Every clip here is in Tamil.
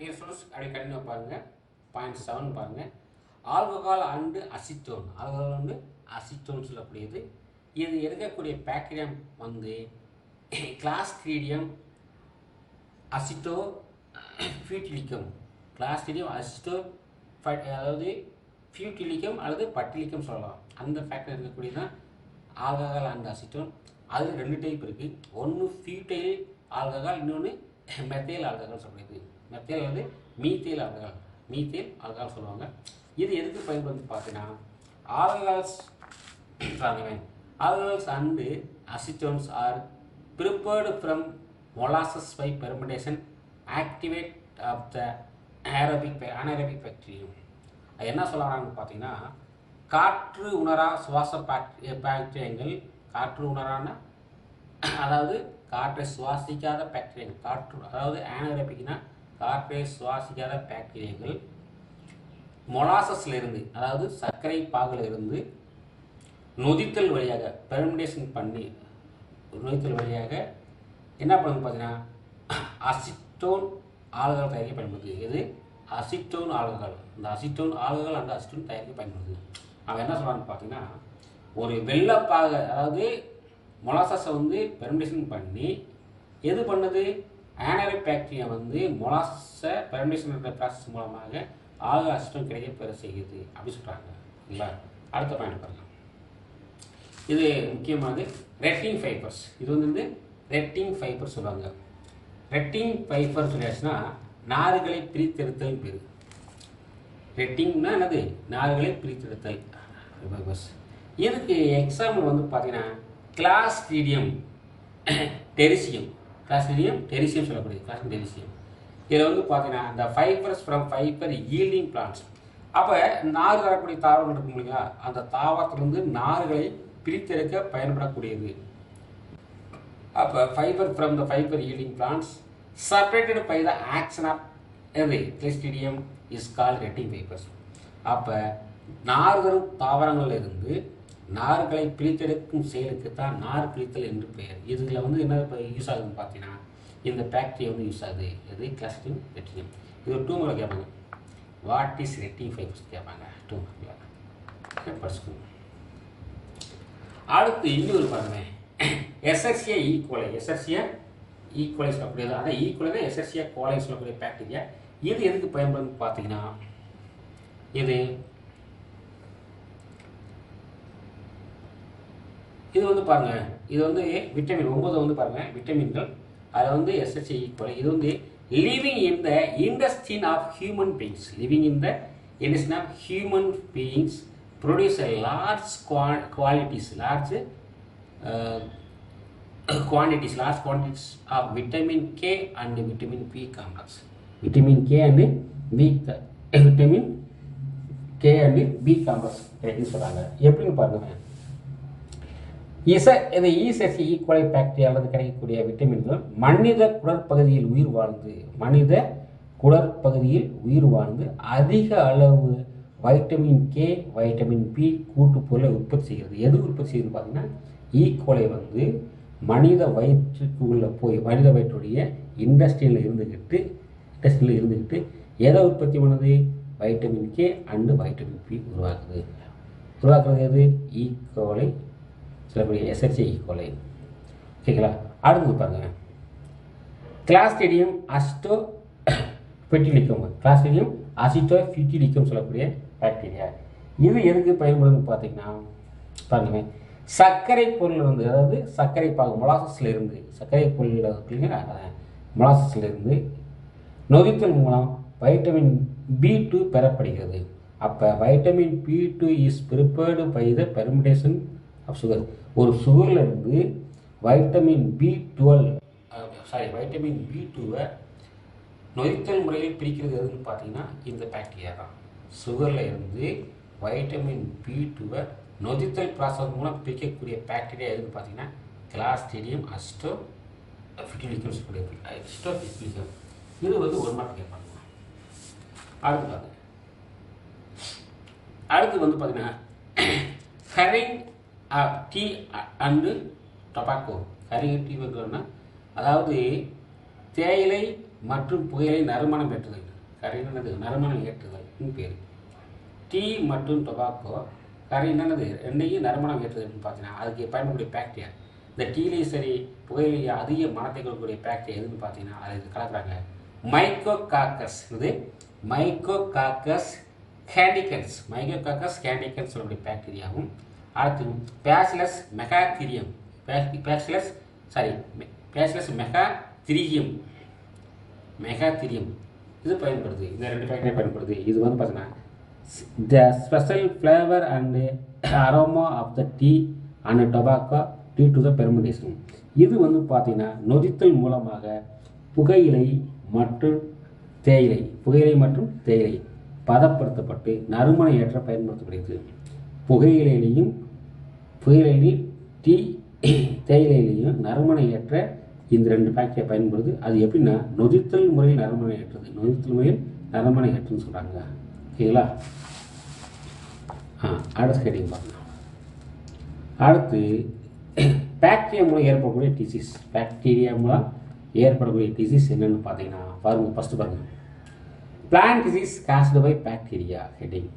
டியர் ஸ்டூடெண்ட்ஸ் அப்படியே கண்டினியூ பாருங்கள். பாயிண்ட் 7 பாருங்கள். Alcohol and acetone. Alcohol and acetone சொல்லக்கூடியது. இது எடுக்கக்கூடிய பாக்டீரியம் வந்து கிளாஸ்ட்ரீடியம் அசிட்டோ ஃபியூட்டிலிக்கம். கிளாஸ்ட்ரீடியம் அசிட்டோ அதாவது ஃபியூட்டிலிக்கம் அல்லது பட்டிலிக்கம் சொல்லலாம். அந்த ஃபேக்டர் இருக்கக்கூடியதான் ஆல்கஹால் அண்ட் அசிட்டோன். அது 2 டைப் இருக்குது. ஒன்று ஃபியூட்டைல் ஆல்கஹால், இன்னொன்று மெத்தைல் ஆல்கஹால் சொல்லக்கூடியது. மெத்தைல் வந்து மீத்தேல் ஆல்கஹால், மீத்தேல் ஆல்கஹால் சொல்லுவாங்க. இது எதுக்கு பயன்படுத்தி பார்த்தீங்கன்னா alcohols and acetones are prepared from molasses by fermentation activate of the anaerobic bacterium. அது என்ன சொல்கிறாங்கன்னு பார்த்தீங்கன்னா காற்று உணரா சுவாச பாக்டீரியங்கள், காற்று உணரான அதாவது காற்றை சுவாசிக்காத பாக்டீரியங்கள், காற்று அதாவது ஆனரோபிக்னா காற்றை சுவாசிக்காத பாக்டீரியங்கள் மொலாசஸ்லேருந்து அதாவது சர்க்கரை பாகில் இருந்து நொதித்தல் வழியாக பெர்மெண்டேஷன் பண்ணி நொதித்தல் வழியாக என்ன பண்ணுது பார்த்தீங்கன்னா அசிட்டோன் ஆல்கஹால் தயாரிக்க பயன்படுது. இது அசிட்டோன் ஆல்கஹால். இந்த அசிட்டோன் ஆல்கஹால் அந்த அசிட்டோன் தயாரிக்க பயன்படுது. அவன் என்ன சொல்கிறான்னு பார்த்தீங்கன்னா ஒரு வெள்ளப்பாக அதாவது மொலாசஸை வந்து பெர்மெண்டேஷன் பண்ணி எது பண்ணுது ஆனரோபிக் பாக்டீரியா வந்து மொலாசஸை பெர்மெண்டேஷன் என்ற ப்ராசஸ் மூலமாக ஆல்கஹால் அசிட்டோன் கிடைக்க பெற செய்யுது அப்படி சொல்கிறாங்க. இல்லைங்களா? அடுத்த பாயிண்ட் பாருங்கள். இது முக்கியமானது ரெட்டிங் ஃபைபர்ஸ். இது வந்து ரெட்டிங் ஃபைபர் சொல்லுவாங்க. ரெட்டிங் ஃபைபர் சொல்லியாச்சுன்னா நார்களை பிரித்தெடுத்தல் பேர். ரெட்டிங்னா என்னது? நார்களை பிரித்தெடுத்தல் ஃபைபர்ஸ். இதுக்கு எக்ஸாம்பிள் வந்து பார்த்தீங்கன்னா கிளாஸ்ட்ரீடியம் டெரிசியம். கிளாஸ்ட்ரீடியம் டெரிசியம் சொல்லக்கூடியது. கிளாஸ்ட்ரீடியம் டெரிசியம். இதில் வந்து பார்த்தீங்கன்னா இந்த fibres from fibre yielding plants. அப்போ நார் தரக்கூடிய தாவரங்கள் இருக்கும் இல்லைங்களா, அந்த தாவரத்திலிருந்து நார்களை பிரித்தெடுக்க பயன்படக்கூடியது. அப்போ fibre from the fibre yielding plants separated by the action of Clostridium is called retting fibres. அப்போ நார் தரும் தாவரங்களில் இருந்து நார்களை பிரித்தெடுக்கும் செயலுக்கு தான் நார் பிரித்தல் என்று பெயர். இதில் வந்து என்ன யூஸ் ஆகுதுன்னு பார்த்தீங்கன்னா இந்த பாக்டீரியா வந்து யூஸ் ஆகுது. இது கிளாஸ்ட்ரீடியம் ரெட்டினியம். இது ஒரு 2 மார்க் கேட்பாங்க. வாட் இஸ் ரெட்டிங் ஃபைபர்ஸ் கேட்பாங்க 2 மார்க்கில் படிச்சுக்கோங்க. அடுத்து இன்னொரு பாருங்க எசர்சியா ஈக்குவலை. எசர்சியா ஈக்குவலை சொல்லக்கூடியது. அந்த ஈக்குவலை எசர்சியா கோலை சொல்லக்கூடிய பாக்டீரியா. இது எதுக்கு பயன்படுதுன்னு பார்த்தீங்கன்னா இது வந்து பாருங்க, இது வந்து விட்டமின் 9 வந்து பாருங்க விட்டமின்கள். அதில் வந்து எசர்சியா ஈக்குவலை. இது வந்து living in the intestine of human beings. Living in the intestine of human beings produce a large quantities of vitamin K and vitamin B complex. Vitamin K and B complex அப்படின்னு சொல்றாங்க. எப்படின்னு பாருங்க. இந்த ஈசர்சி ஈக்குவலை பாக்டீரியாவில் கிடைக்கக்கூடிய விட்டமின்கள் மனித குடற்பகுதியில் உயிர் வாழ்ந்து அதிக அளவு வைட்டமின் கே வைட்டமின் பி கூட்டுப்பொருளை உற்பத்தி செய்கிறது. எது உற்பத்தி செய்யுதுன்னு பார்த்தீங்கன்னா ஈக்குவலை வந்து மனித வயிற்றுக்குள்ளே போய் மனித வயிற்றுடைய இண்டஸ்ட்ரியில் இருந்துக்கிட்டு எதை உற்பத்தி பண்ணுது? Vitamin K and vitamin B உருவாக்குறது எது? ஈக்குவலை சொல்லக்கூடிய எசர்சி ஈக்குவலை. ஓகேங்களா? அடுத்து பாருங்க கிளாஸ்ட்ரீடியம் அசிட்டோ ஃபியூட்டிலிக்கம். கிளாஸ்ட்ரீடியம் அசிட்டோ ஃபியூட்டிலிக்கம் சொல்லக்கூடிய பாக்டீரியா. இது எதுக்கு பயன்படுதுன்னு பார்த்தீங்கன்னா பாருங்க சர்க்கரை பொருள் வந்து அதாவது சர்க்கரை பாகு மொலாசஸ்லேருந்து சர்க்கரை மொலாசஸ்லேருந்து நொதித்தல் மூலம் வைட்டமின் B2 பெறப்படுகிறது. அப்போ vitamin B2 is prepared by the fermentation of sugar. ஒரு சுகர்லேருந்து வைட்டமின் B2வை நொதித்தல் முறையில் பிரிக்கிறது எதுன்னு பார்த்தீங்கன்னா இந்த பாக்டீரியா தான். சுகரில் இருந்து வைட்டமின் B2வை நொதித்தல் ப்ராசஸ் மூலம் பிரிக்கக்கூடிய பாக்டீரியா எதுன்னு பார்த்தீங்கன்னா கிளாஸ்ட்ரீடியம் அசிட்டோ ஃபியூட்டிலிக்கம் சொல்லக்கூடிய. இது வந்து 1 மார்க் கேட்பாங்க. அடுத்து வந்து பார்த்தீங்கன்னா ஹரிங் டீ அண்டு டொபாக்கோ. ஹரிங் டீ வைக்கணும்னா அதாவது தேயிலை மற்றும் புகையிலை நறுமணம் பெற்றது. கரையினது நறுமணம் ஏற்றுதல்னு பேர். டீ மற்றும் டொபாக்கோ கரையினது ரெண்டையும் நறுமணம் ஏற்றுதல்னு பார்த்தீங்கன்னா அதுக்கு பயன்படக்கூடிய பாக்டீரியா. இந்த டீலையும் சரி புகையிலையும் அதிக மனத்தை கொடுக்கக்கூடிய பாக்டீரியா எதுன்னு பார்த்தீங்கன்னா அது கலக்குறாங்க. மைக்கோகாக்கஸ் இது மைக்கோகாக்கஸ் கேண்டிகன்ஸ் கேண்டிகன்ஸ் சொல்லக்கூடிய பாக்டீரியாவும், அடுத்து பேசிலஸ் மெகாத்திரியம் பேசிலஸ் மெகாத்திரியம் இது பயன்படுது. இந்த 2 பாக்டீரியா பயன்படுது. இது வந்து பார்த்தீங்கன்னா the special flavour and aroma of the tea and tobacco due to the fermentation. இது வந்து பார்த்தீங்கன்னா நொதித்தல் மூலமாக புகையிலை மற்றும் தேயிலை பதப்படுத்தப்பட்டு நறுமணம் ஏற்ற பயன்படுத்தப்படுகிறது. புகையிலையிலையும் டீ தேயிலையிலையும் நறுமணம் ஏற்ற இந்த 2 பாக்டீரியா பயன்படுது. அது எப்படின்னா நொதித்தல் முறையில் நறுமணம் ஏற்றுன்னு சொல்கிறாங்க. ஓகேங்களா? அடுத்த ஹெட்டிங் பார்க்கலாம். அடுத்து பாக்டீரியா மூலம் ஏற்படக்கூடிய டிசீஸ் என்னென்னு பார்த்தீங்கன்னா ஃபஸ்ட்டு பாருங்கள். Plant disease caused by bacteria heading.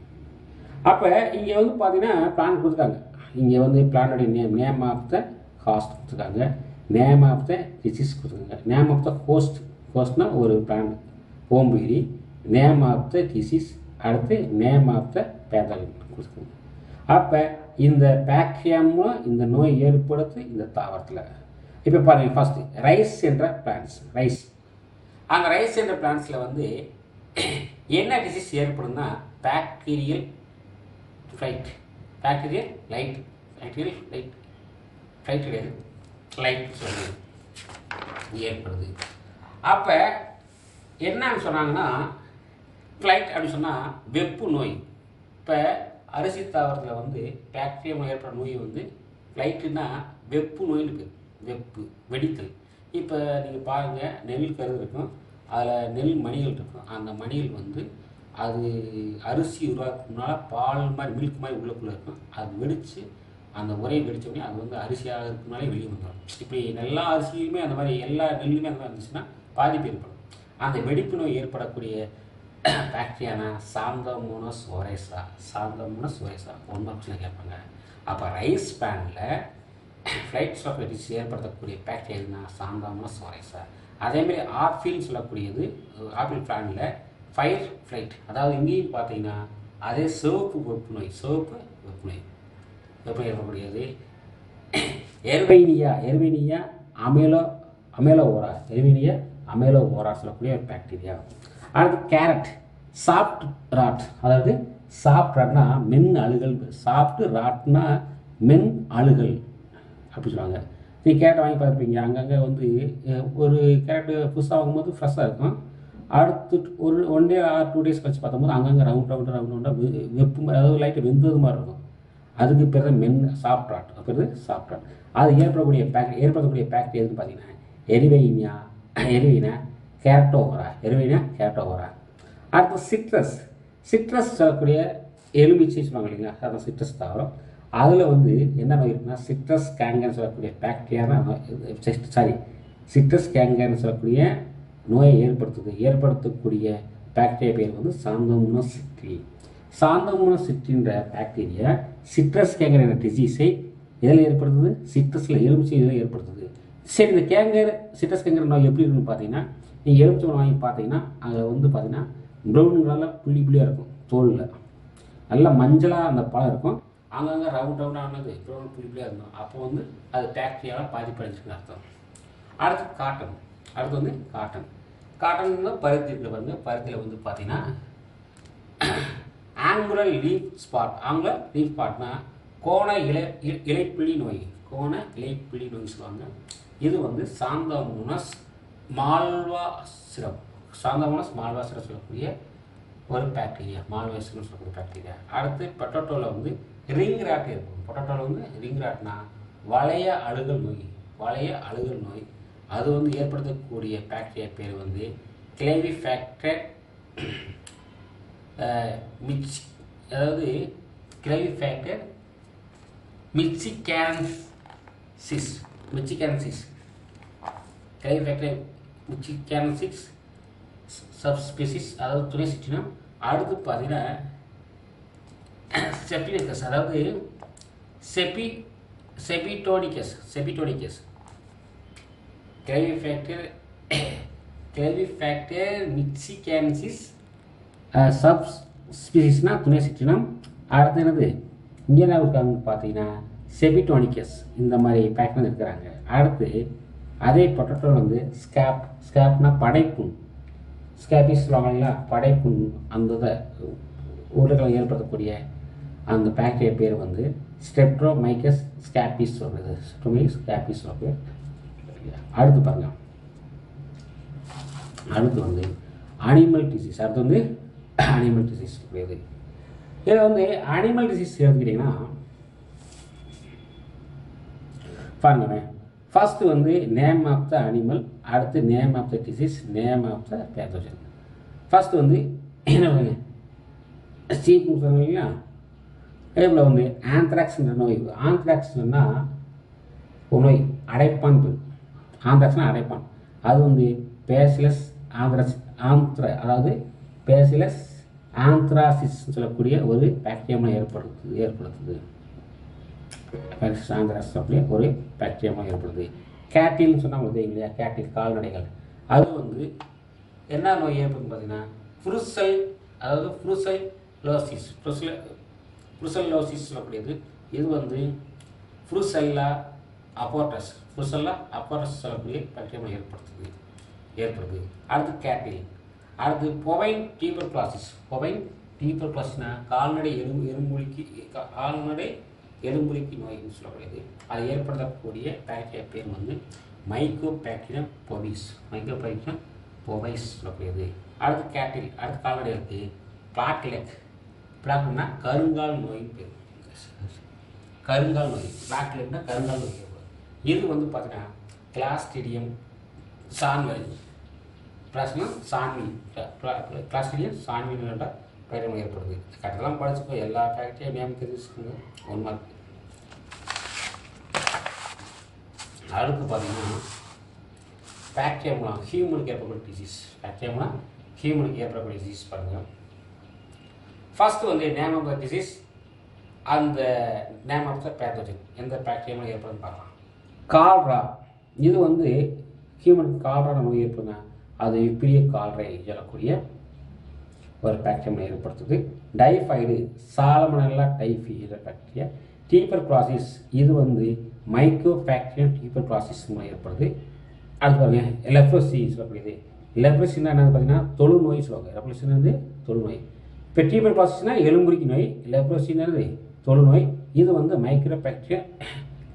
அப்போ இங்கே வந்து பார்த்தீங்கன்னா பிளான் கொடுத்துருக்காங்க. இங்கே வந்து பிளானோடைய நேம் ஆஃப் த காஸ்ட் கொடுத்துருக்காங்க, நேம் ஆஃப் த டிசீஸ் கொடுத்துருக்காங்க, நேம் ஆஃப் த ஹோஸ்ட்னா ஒரு பிளான்ட் ஓம்புயிரி, நேம் ஆஃப் த டிசீஸ், அடுத்து நேம் ஆஃப் த பேதகன் கொடுத்துருக்காங்க. அப்போ இந்த பாக்டீரியா மூலம் இந்த நோய் ஏற்படுத்து இந்த தாவரத்தில். இப்போ பாருங்கள், ஃபஸ்ட்டு ரைஸ் என்ற பிளான்ட்ஸ். அந்த ரைஸ் என்ற பிளான்ட்ஸில் வந்து என்ன டிசீஸ் ஏற்படும்னா பாக்டீரியல் லைட் சொல்லி ஏற்படுது. அப்போ என்னன்னு சொன்னாங்கன்னா ஃப்ளைட் அப்படின்னு சொன்னால் வெப்பு நோய். இப்போ அரிசி தாவரத்தில் வந்து பாக்டீரியா ஏற்படுற நோய் வந்து ஃப்ளைட்டுன்னா வெப்பு நோயின்னு பேர். வெடித்தல். இப்போ நீங்கள் பாருங்கள், நெல் கருது இருக்கும், அதில் நெல் மணிகள் இருக்கும். அந்த மணிகள் வந்து அது அரிசி உருவாக்குனால பால் மாதிரி மில்க் மாதிரி உள்ளக்குள்ளே இருக்கும். அது வெடித்து அந்த உரையை வெடித்தோடனே அது வந்து அரிசியாக இருக்குனாலே வெளியே வந்துடும். இப்படி எல்லா அரிசியுமே அந்த மாதிரி எல்லா நெல்லுமே அந்த மாதிரி இருந்துச்சுன்னா பாதிப்பு ஏற்படும். அந்த வெடிப்பு நோய் ஏற்படக்கூடிய பாக்டீரியானா சாந்தோமோனாஸ் ஒரைசா ஒன்று ஆப்ஷன் கேட்பாங்க. அப்போ ரைஸ் பேனில் ஃப்ளைட்ஸ் ஆஃப் டிசீஸ் ஏற்படுத்தக்கூடிய பாக்டீரியானா சாந்தோமோனாஸ் ஒரைசா. அதேமாதிரி ஆப்பிள்னு சொல்லக்கூடியது ஆப்பிள் பிளானில் ஃபயர் ஃப்ளைட். அதாவது இங்கேயும் பார்த்தீங்கன்னா அதே சிவப்பு வெப்பு நோய் ஏற்படக்கூடியது. எர்வேனியா அமேலோவோரா சொல்லக்கூடிய ஒரு பாக்டீரியா. அடுத்து கேரட் சாஃப்ட் ராட். அதாவது சாஃப்ட் ராட்னா மென் அழுகல், சாஃப்ட் ராட்னா மென் அழுகல் அப்படி சொல்லுவாங்க. நீங்கள் கேரட் வாங்கி பார்த்துருப்பீங்க. அங்கங்கே வந்து ஒரு கேரட்டு புதுசாக வாங்கும்போது ஃப்ரெஷ்ஷாக இருக்கும். அடுத்து ஒரு 1 day or 2 days கழிச்சு பார்த்தம்போது அங்கங்கே ரவுண்டாக வெப்பு, அதாவது லைட்டு வெந்தது மாதிரி இருக்கும். அதுக்கு பேர் தான் சாஃப்ட் ராட். அது ஏற்படக்கூடிய பாக்டீரியா எதுன்னு பார்த்தீங்கன்னா எரிவைனா கேரட்டோவரா. அடுத்து சிட்ரஸ் சொல்லக்கூடிய எலுமிச்சை சொல்லுவாங்க இல்லைங்களா, அதான் சிட்ரஸ் தாவரம். அதில் வந்து என்ன நோய் இருக்குன்னா சிட்ரஸ் கேங்கர்னு சொல்லக்கூடிய சிட்ரஸ் கேங்கர்னு சொல்லக்கூடிய நோயை ஏற்படுத்தக்கூடிய பாக்டீரியா பேர் வந்து சாந்தோமோனாஸ் சிட்ரின்ற பாக்டீரியா சிட்ரஸ் கேங்கர் என்ற டிசீஸை எதில் ஏற்படுத்துது? சிட்ரஸில் எலுமிச்சை இதில் ஏற்படுத்துது. சரி, இந்த சிட்ரஸ் கேங்கர் நோய் எப்படி இருக்குன்னு பார்த்தீங்கன்னா, நீங்கள் எலுமிச்சை வாங்கி பார்த்தீங்கன்னா அதில் வந்து பார்த்தீங்கன்னா ப்ரௌன் கலரில் புள்ளியாக இருக்கும், தோலில் நல்லா மஞ்சளாக அந்த பழம் இருக்கும். அங்கங்கே ரவுண்டானது ப்ரௌன் புள்ளியாக இருக்கும். அப்போ வந்து அது பாக்டீரியாவால் பாதிப்படைஞ்சுன்னு அர்த்தம். அடுத்து காட்டன் பருத்தி இருக்குது பாருங்க. பருத்தியில் வந்து பார்த்தீங்கன்னா ஆங்குலர் லீஃப் ஸ்பாட்னா கோண இலைப்பிழி நோய் சொல்லுவாங்க. இது வந்து சாந்தோமோனாஸ் மால்வாசிரம் சொல்லக்கூடிய ஒரு பாக்டீரியா, சொல்லக்கூடிய பாக்டீரியா. அடுத்து பொட்டேட்டோவில் வந்து ரிங் ராட் இருக்கும். பொட்டேட்டோவில் வந்து ரிங் ராட்னா வளைய அழுகல் நோய். அது வந்து ஏற்படுத்தக்கூடிய பாக்டீரியா பேர் வந்து கிளைவிஃபேக்டர் மிச்சிகானசிஸ். சப்ஸ்பீசிஸ் அதாவது துணை சிற்றினம். அடுத்து பார்த்தீங்கன்னா செப்பிலிக்கஸ் அதாவது செபிடோனிக்கஸ் கிளவிஃபேக்டர் மிக்சிகேன்சிஸ் சப் ஸ்பீசிஸ்னால் துணை சிற்றினம். அடுத்து என்னது இங்கே தான் இருக்காங்க பார்த்தீங்கன்னா செபிடோனிக்கஸ் இந்த மாதிரி பேட்டர்ன் இருக்கிறாங்க. அடுத்து அதே பொட்டேட்டோ வந்து ஸ்கேப்னா படைப்புண், ஸ்கேபிஸ் சொல்லுவாங்களா படைப்புண், அந்த உருளைகளை ஏற்படுத்தக்கூடிய அந்த பாக்டீரியா பேர் வந்து ஸ்ட்ரெப்டோமைக்கஸ் ஸ்கேபிஸ் சொல்கிறது. ஸ்கேபிஸ் சொல்கிறது. அடுத்து பாருங்க, அடுத்து வந்து அனிமல் டிசீஸ். அடுத்து வந்து அனிமல் டிசீஸ் சொல்கிறது. இதில் வந்து அனிமல் டிசீஸ் எடுத்துக்கிட்டிங்கன்னா பாருங்க, ஃபர்ஸ்ட் வந்து நேம் ஆஃப் த அனிமல், அடுத்து name of the disease, name of the pathogen. First வந்து என்ன பண்ணுங்க சீக்கு சொன்னீங்களா, இதில் வந்து ஆந்த்ராக்ஸ்ன்ற நோய். ஆந்த்ராக்ஸ்னா ஒரு நோய், அடைப்பான் பேர். ஆந்த்ராக்ஸ்னா அடைப்பான். அது வந்து பேசிலஸ் அதாவது பேசிலஸ் ஆந்த்ராசிஸ் சொல்லக்கூடிய ஒரு பாக்டீரியா ஏற்படுத்துது. ஆந்த்ராசிஸ் அப்படியே ஒரு பாக்டீரியா ஏற்படுது. கேட்டில்னு சொன்னால் வந்து இல்லையா, கேட்டில் கால்நடைகள். அது வந்து என்ன நோய் ஏற்படுதுன்னு பார்த்தீங்கன்னா புருசைலோசிஸ் சொல்லக்கூடியது. இது வந்து புருசெல்லா அப்போட்டஸ் சொல்லக்கூடிய பாக்டீரியா ஏற்படுது. அடுத்து கேட்டில். அடுத்து பொவைன் டீபர்குளாசிஸ்னா கால்நடை எலும்புரிக்கு நோய்னு சொல்லக்கூடியது. அது ஏற்படுத்தக்கூடிய பாக்டீரியா பேர் வந்து மைக்கோபாக்டீரியம் பொவைஸ் சொல்லக்கூடியது. அடுத்து கேட்டில். அடுத்து கால்நடைகளுக்கு பிளாக்லெக்னா கருங்கால் நோயின் பேர். கருங்கால் நோய், பிளாக்லெக்னா கருங்கால் நோய் ஏற்படும். இது வந்து பார்த்தீங்கன்னா கிளாஸ்டிடியம் சான்வரி கிளாஸ்டிடியம் சான்வினோட பயிரம் ஏற்படுது. கரெக்டெல்லாம் படிச்சுக்கோ, எல்லா பாக்டீரியா நேம் தெரிஞ்சுக்கோங்க, 1 மார்க். அடுத்து பார்த்தீங்கன்னா பாக்டீரியா மூலம் ஹியூமனுக்கு ஏற்படக்கூடிய டிசீஸ் பாருங்கள். ஃபர்ஸ்ட் வந்து நேம் ஆஃப் த டிசீஸ், அந்த நேம் ஆஃப் த பேத்தோஜன் எந்த பாக்டீரியா மூலம் ஏற்படுதுன்னு பார்க்கலாம். கால்ரா, இது வந்து ஹியூமனுக்கு கால்ரா நோய் ஏற்படுதுன்னா அது விப்ரிய கால்ரை சொல்லக்கூடிய ஒரு பாக்டீரியா ஏற்படுத்துது. Typhoid, சாலமோனெல்லா டைஃபியட bacteria. டீபர்குலோசிஸ், இது வந்து மைக்கோபாக்டீரியம் டீபர்குலோசிஸ் மூலம் ஏற்படுது. அது பாருங்க லெப்ரசி சொல்லக்கூடியது. லெப்ரசின்னா என்னது பார்த்தீங்கன்னா தொழுநோய் சொல்லுவாங்க. லெப்ரசின்னா வந்து தொழுநோய். இப்போ டீபர்குலோசிஸ்னா எலும்புரிக்கு நோய், லெப்ரசின்னு தொழுநோய். இது வந்து மைக்ரோபாக்டீரியம்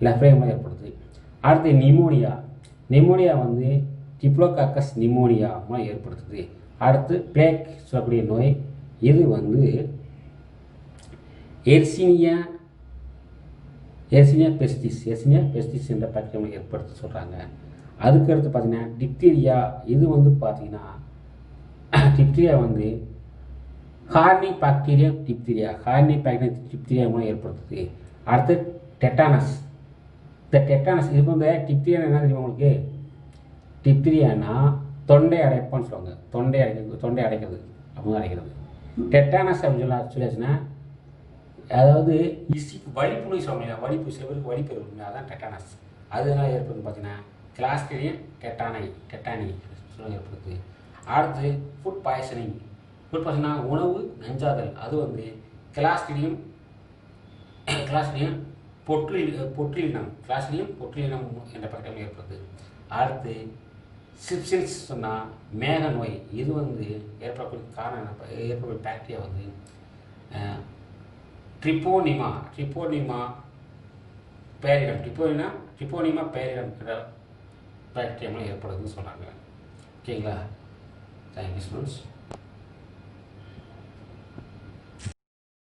லெப்ரே மூலம் ஏற்படுது. அடுத்து நிமோனியா வந்து டிப்ளோகாக்கஸ் நிமோனியா மூலம் ஏற்படுத்துது. அடுத்து பிளேக் சொல்லக்கூடிய நோய், இது வந்து எர்சினியா பெஸ்டிஸ் என்ற பாக்டீரியா ஏற்படுத்த சொல்கிறாங்க. அதுக்கடுத்து பார்த்தீங்கன்னா டிப்தீரியா, இது வந்து பார்த்தீங்கன்னா டிப்தீரியா வந்து ஹார்னி பாக்டீரியா டிப்தீரியா மூலம் ஏற்படுத்துது. அடுத்து டெட்டானஸ். இந்த டெட்டானஸ், இது வந்து டிப்தீரியா என்ன தெரியுமா உங்களுக்கு? டிப்தீரியானா தொண்டை அடைப்பான்னு சொல்லுவாங்க. தொண்டை அடைக்கிறது அப்படின்னு அடைக்கிறது. டெட்டானஸ் அப்படின்னு சொல்லியாச்சுன்னா அதாவது வலிப்பு நோய் சொல்லுவாங்க. வலிப்பு சில பேருக்கு வலிப்பு இருக்குங்க, அதான் டெட்டானஸ். அதனால ஏற்படுதுன்னு பார்த்தீங்கன்னா கிளாஸ்டிடியம் டெட்டானி ஏற்படுது. அடுத்து ஃபுட் பாய்சனிங் உணவு நஞ்சாதல். அது வந்து கிளாஸ்டிடியம் பொட்ரிலினம் என்ற பாக்டீரியா ஏற்படுது. அடுத்து சிப்சின்ஸ் சொன்னால் மேக நோய். இது வந்து ஏற்படக்கூடிய பாக்டீரியா வந்து ட்ரிபோனிமா பேரிடம் என்ற பாக்டீரியா ஏற்படுதுன்னு சொன்னாங்க. ஓகேங்களா? Thank you students.